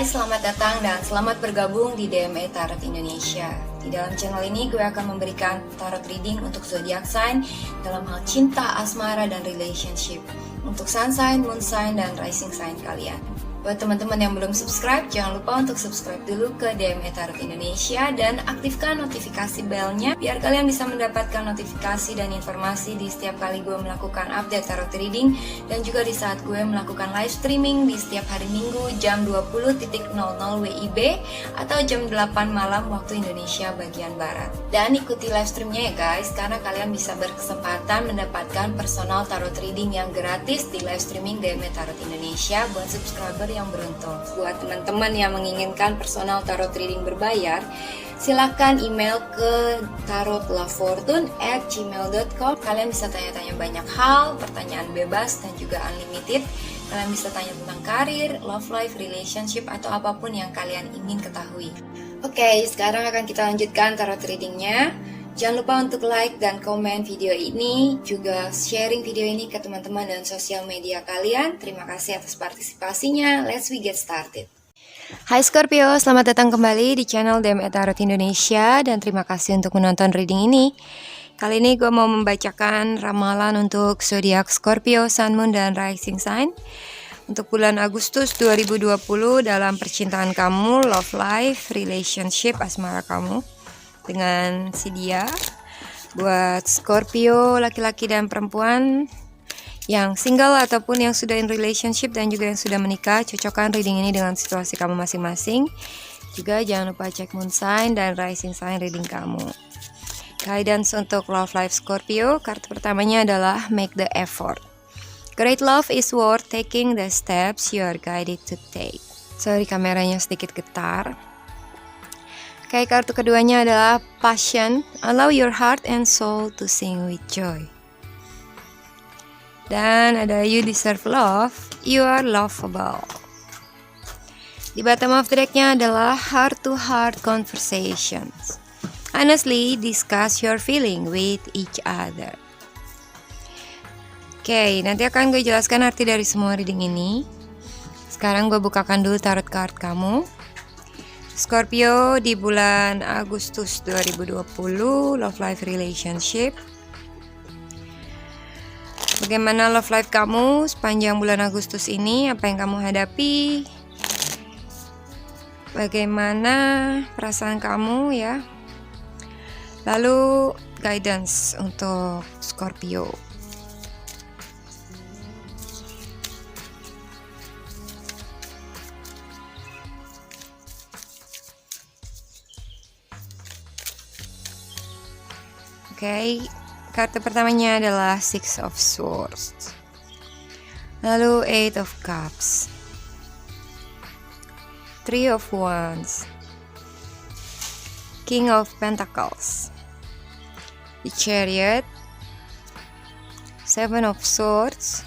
guys, selamat datang dan selamat bergabung di DME Tarot Indonesia. Di dalam channel ini gue akan memberikan tarot reading untuk zodiac sign dalam hal cinta, asmara, dan relationship. Untuk sun sign, moon sign, dan rising sign kalian. Buat teman-teman yang belum subscribe, jangan lupa untuk subscribe dulu ke DME Tarot Indonesia dan aktifkan notifikasi belnya biar kalian bisa mendapatkan notifikasi dan informasi di setiap kali gue melakukan update tarot reading dan juga di saat gue melakukan live streaming di setiap hari Minggu jam 20.00 WIB atau jam 8 malam waktu Indonesia bagian Barat. Dan ikuti live streamnya ya guys, karena kalian bisa berkesempatan mendapatkan personal tarot reading yang gratis di live streaming DME Tarot Indonesia buat subscriber yang beruntung. Buat teman-teman yang menginginkan personal tarot reading berbayar, silakan email ke tarotlafortune@gmail.com. Kalian bisa tanya-tanya banyak hal, pertanyaan bebas dan juga unlimited. Kalian bisa tanya tentang karir, love life, relationship, atau apapun yang kalian ingin ketahui. Oke, sekarang akan kita lanjutkan tarot readingnya. Jangan lupa untuk like dan komen video ini, juga sharing video ini ke teman-teman dan sosial media kalian. Terima kasih atas partisipasinya. Let's we get started. Hai Scorpio, selamat datang kembali di channel DME Tarot Indonesia dan terima kasih untuk menonton reading ini. Kali ini gue mau membacakan ramalan untuk zodiak Scorpio, Sun, Moon, dan Rising Sign untuk bulan Agustus 2020 dalam percintaan kamu, love life, relationship, asmara kamu dengan si dia. Buat Scorpio laki-laki dan perempuan yang single ataupun yang sudah in relationship dan juga yang sudah menikah, cocokkan reading ini dengan situasi kamu masing-masing. Juga jangan lupa cek moon sign dan rising sign reading kamu. Guidance untuk love life Scorpio, kartu pertamanya adalah make the effort. Great love is worth taking the steps you are guided to take. Sorry kameranya sedikit getar. Oke, kartu keduanya adalah passion. Allow your heart and soul to sing with joy. Dan ada you deserve love, you are lovable. Di bottom of the decknya adalah heart to heart conversations. Honestly discuss your feeling with each other. Oke, nanti akan gue jelaskan arti dari semua reading ini. Sekarang gue bukakan dulu tarot card kamu. Scorpio di bulan Agustus 2020, love life relationship. Bagaimana love life kamu sepanjang bulan Agustus ini? Apa yang kamu hadapi? Bagaimana perasaan kamu ya? Lalu guidance untuk Scorpio. Oke, kartu pertamanya adalah Six of Swords. Lalu Eight of Cups. Three of Wands. King of Pentacles. The Chariot. Seven of Swords.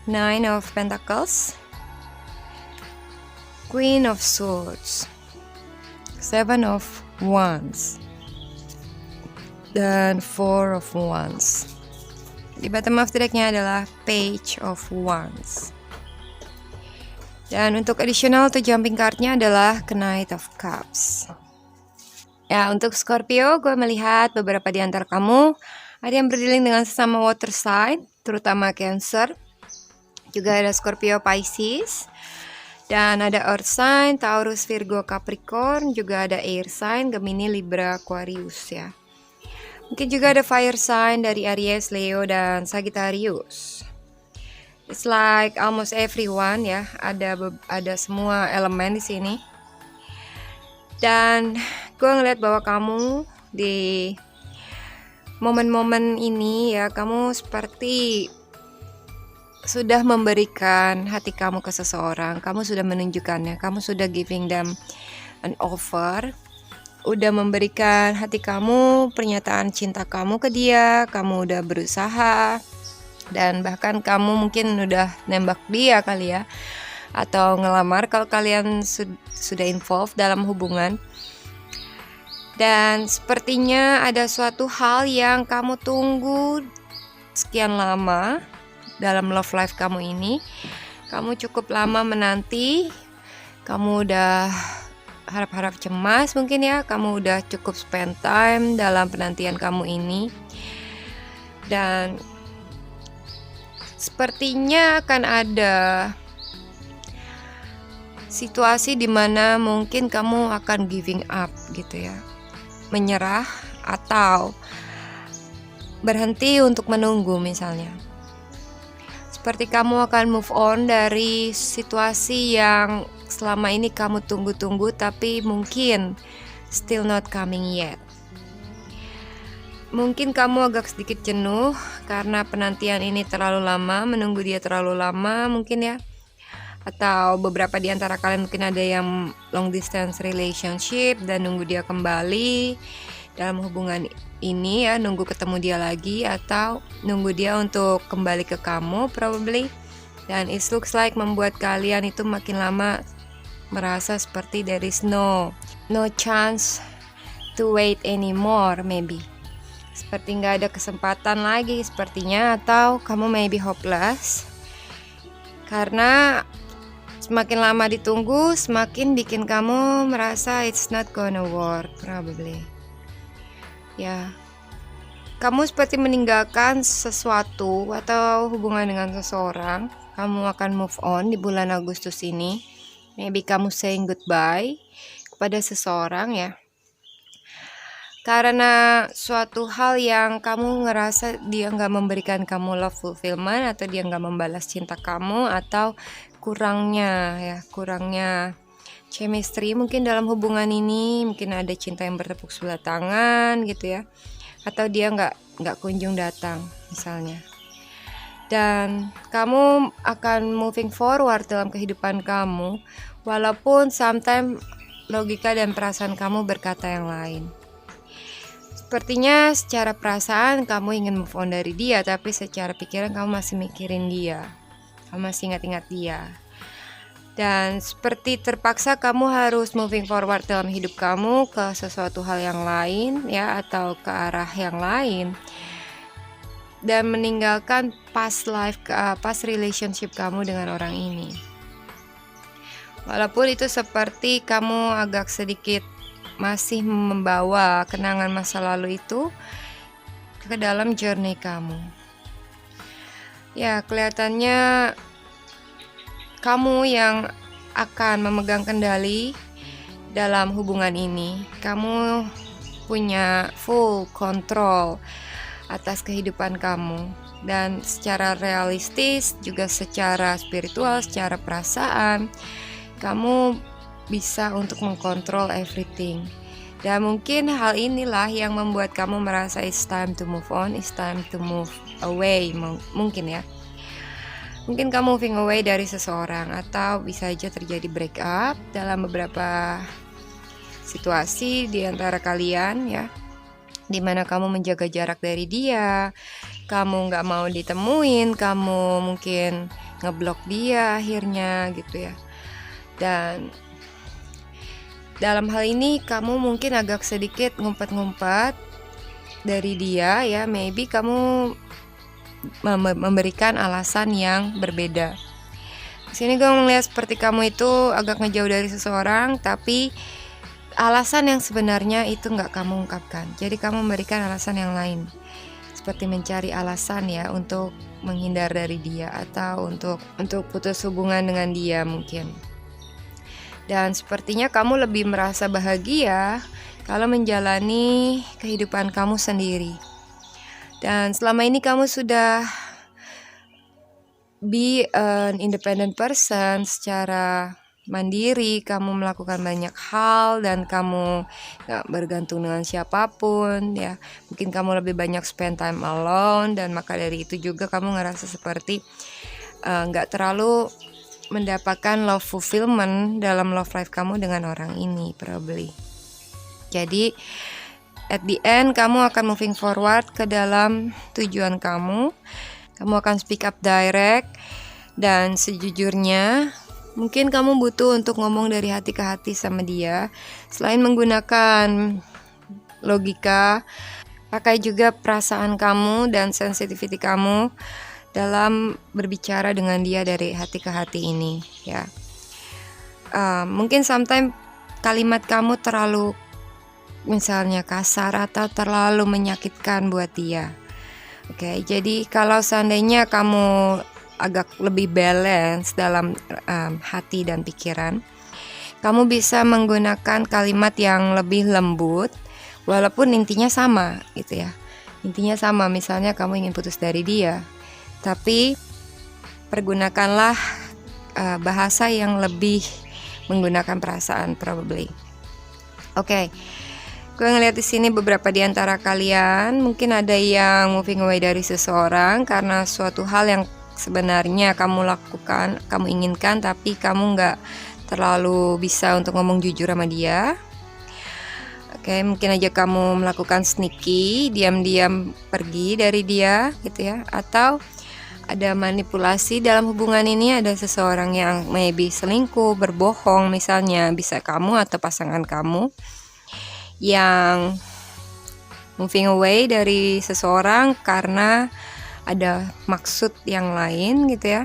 Nine of Pentacles. Queen of Swords. Seven of Wands. Dan Four of Wands. Di bottom of the decknya adalah Page of Wands. Dan untuk additional atau jumping cardnya adalah Knight of Cups. Ya, untuk Scorpio, gue melihat beberapa di antara kamu ada yang berdealing dengan sesama water sign, terutama Cancer. Juga ada Scorpio Pisces. Dan ada Earth sign, Taurus, Virgo, Capricorn. Juga ada Air sign, Gemini, Libra, Aquarius ya. Mungkin juga ada fire sign dari Aries, Leo, dan Sagittarius. It's like almost everyone ya, ada semua elemen di sini. Dan gue ngeliat bahwa kamu di momen-momen ini ya, kamu seperti sudah memberikan hati kamu ke seseorang. Kamu sudah menunjukkannya, kamu sudah giving them an offer. Udah memberikan hati kamu, pernyataan cinta kamu ke dia, kamu udah berusaha, dan bahkan kamu mungkin udah nembak dia kali ya, atau ngelamar kalau kalian sudah involved dalam hubungan. Dan sepertinya ada suatu hal yang kamu tunggu sekian lama dalam love life kamu ini. Kamu cukup lama menanti kamu udah harap-harap cemas mungkin ya, kamu udah cukup spend time dalam penantian kamu ini. Dan sepertinya akan ada situasi dimana mungkin kamu akan giving up gitu ya, menyerah atau berhenti untuk menunggu misalnya. Seperti kamu akan move on dari situasi yang selama ini kamu tunggu-tunggu tapi mungkin still not coming yet. Mungkin kamu agak sedikit jenuh karena penantian ini terlalu lama, menunggu dia terlalu lama mungkin ya. Atau beberapa di antara kalian mungkin ada yang long distance relationship dan nunggu dia kembali dalam hubungan ini ya, nunggu ketemu dia lagi atau nunggu dia untuk kembali ke kamu probably. Dan it looks like membuat kalian itu makin lama merasa seperti there is no chance to wait anymore maybe. Seperti nggak ada kesempatan lagi sepertinya, atau kamu maybe hopeless karena semakin lama ditunggu semakin bikin kamu merasa it's not gonna work probably. Ya, kamu seperti meninggalkan sesuatu atau hubungan dengan seseorang. Kamu akan move on di bulan Agustus ini. Maybe kamu saying goodbye kepada seseorang ya. Karena suatu hal yang kamu ngerasa dia gak memberikan kamu love fulfillment, atau dia gak membalas cinta kamu, atau kurangnya chemistry mungkin dalam hubungan ini. Mungkin ada cinta yang bertepuk sebelah tangan gitu ya, atau dia nggak kunjung datang misalnya. Dan kamu akan moving forward dalam kehidupan kamu, walaupun sometimes logika dan perasaan kamu berkata yang lain. Sepertinya secara perasaan kamu ingin move on dari dia, tapi secara pikiran kamu masih mikirin dia, kamu masih ingat-ingat dia. Dan seperti terpaksa kamu harus moving forward dalam hidup kamu ke sesuatu hal yang lain ya, atau ke arah yang lain, dan meninggalkan past relationship kamu dengan orang ini. Walaupun itu seperti kamu agak sedikit masih membawa kenangan masa lalu itu ke dalam journey kamu. Ya, kelihatannya kamu yang akan memegang kendali dalam hubungan ini. Kamu punya full control atas kehidupan kamu. Dan secara realistis, juga secara spiritual, secara perasaan, kamu bisa untuk mengkontrol everything. Dan mungkin hal inilah yang membuat kamu merasa it's time to move on, it's time to move away mungkin ya. Mungkin kamu moving away dari seseorang, atau bisa aja terjadi break up dalam beberapa situasi di antara kalian ya, dimana kamu menjaga jarak dari dia, kamu gak mau ditemuin, kamu mungkin ngeblok dia akhirnya gitu ya. Dan dalam hal ini kamu mungkin agak sedikit ngumpet-ngumpet dari dia ya, maybe kamu memberikan alasan yang berbeda. Di sini gue melihat seperti kamu itu agak ngejauh dari seseorang, tapi alasan yang sebenarnya itu nggak kamu ungkapkan. Jadi kamu memberikan alasan yang lain, seperti mencari alasan ya untuk menghindar dari dia, atau untuk putus hubungan dengan dia mungkin. Dan sepertinya kamu lebih merasa bahagia kalau menjalani kehidupan kamu sendiri. Dan selama ini kamu sudah be an independent person, secara mandiri, kamu melakukan banyak hal dan kamu gak bergantung dengan siapapun ya. Mungkin kamu lebih banyak spend time alone, dan maka dari itu juga kamu ngerasa seperti gak terlalu mendapatkan love fulfillment dalam love life kamu dengan orang ini probably. Jadi at the end kamu akan moving forward ke dalam tujuan kamu. Kamu akan speak up direct, dan sejujurnya mungkin kamu butuh untuk ngomong dari hati ke hati sama dia. Selain menggunakan logika, pakai juga perasaan kamu dan sensitivity kamu dalam berbicara dengan dia dari hati ke hati ini ya. mungkin sometimes kalimat kamu terlalu misalnya kasar atau terlalu menyakitkan buat dia. Oke, jadi kalau seandainya kamu agak lebih balance dalam hati dan pikiran, kamu bisa menggunakan kalimat yang lebih lembut, walaupun intinya sama gitu ya. Intinya sama, misalnya kamu ingin putus dari dia, tapi pergunakanlah bahasa yang lebih menggunakan perasaan probably. Oke. Gue ngeliat di sini beberapa di antara kalian mungkin ada yang moving away dari seseorang karena suatu hal yang sebenarnya kamu lakukan, kamu inginkan, tapi kamu nggak terlalu bisa untuk ngomong jujur sama dia. Oke, mungkin aja kamu melakukan sneaky, diam-diam pergi dari dia gitu ya, atau ada manipulasi dalam hubungan ini. Ada seseorang yang maybe selingkuh, berbohong misalnya, bisa kamu atau pasangan kamu yang moving away dari seseorang karena ada maksud yang lain gitu ya.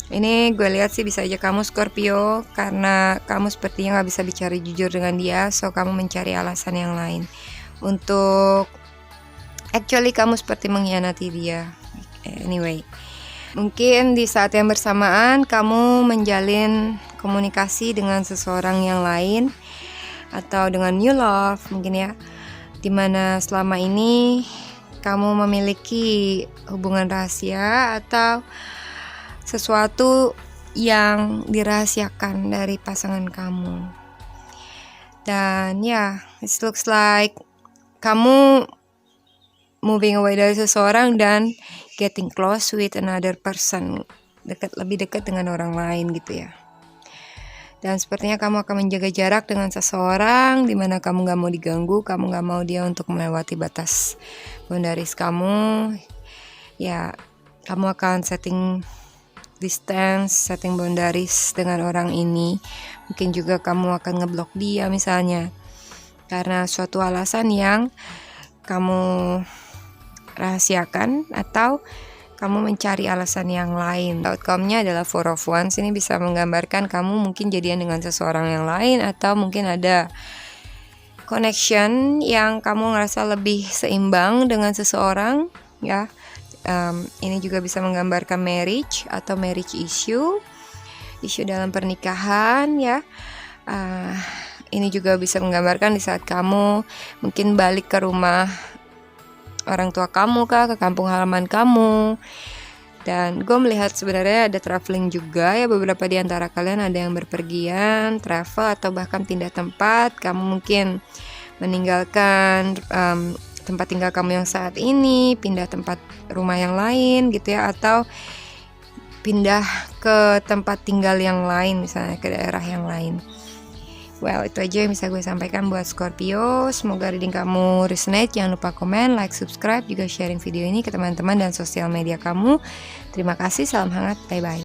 Ini gue lihat sih bisa aja kamu Scorpio, karena kamu sepertinya gak bisa bicara jujur dengan dia, so kamu mencari alasan yang lain untuk actually kamu seperti mengkhianati dia. Anyway, mungkin di saat yang bersamaan kamu menjalin komunikasi dengan seseorang yang lain atau dengan new love mungkin ya, dimana selama ini kamu memiliki hubungan rahasia atau sesuatu yang dirahasiakan dari pasangan kamu. Dan ya, it looks like kamu moving away dari seseorang dan getting close with another person, lebih dekat dengan orang lain gitu ya. Dan sepertinya kamu akan menjaga jarak dengan seseorang di mana kamu gak mau diganggu, kamu gak mau dia untuk melewati batas boundaries kamu. Ya, kamu akan setting distance, setting boundaries dengan orang ini. Mungkin juga kamu akan ngeblok dia misalnya, karena suatu alasan yang kamu rahasiakan atau kamu mencari alasan yang lain. Outcome-nya adalah Four of Wands. Ini bisa menggambarkan kamu mungkin jadian dengan seseorang yang lain, atau mungkin ada connection yang kamu ngerasa lebih seimbang dengan seseorang ya. Ini juga bisa menggambarkan marriage atau marriage issue dalam pernikahan ya. Ini juga bisa menggambarkan di saat kamu mungkin balik ke rumah orang tua kamu kah, ke kampung halaman kamu. Dan gue melihat sebenarnya ada traveling juga ya, beberapa di antara kalian ada yang berpergian, travel atau bahkan pindah tempat. Kamu mungkin meninggalkan tempat tinggal kamu yang saat ini, pindah tempat rumah yang lain gitu ya, atau pindah ke tempat tinggal yang lain, misalnya ke daerah yang lain. Well, itu aja yang bisa gue sampaikan buat Scorpio. Semoga reading kamu resonate. Jangan lupa komen, like, subscribe, juga sharing video ini ke teman-teman dan sosial media kamu. Terima kasih, salam hangat, bye-bye.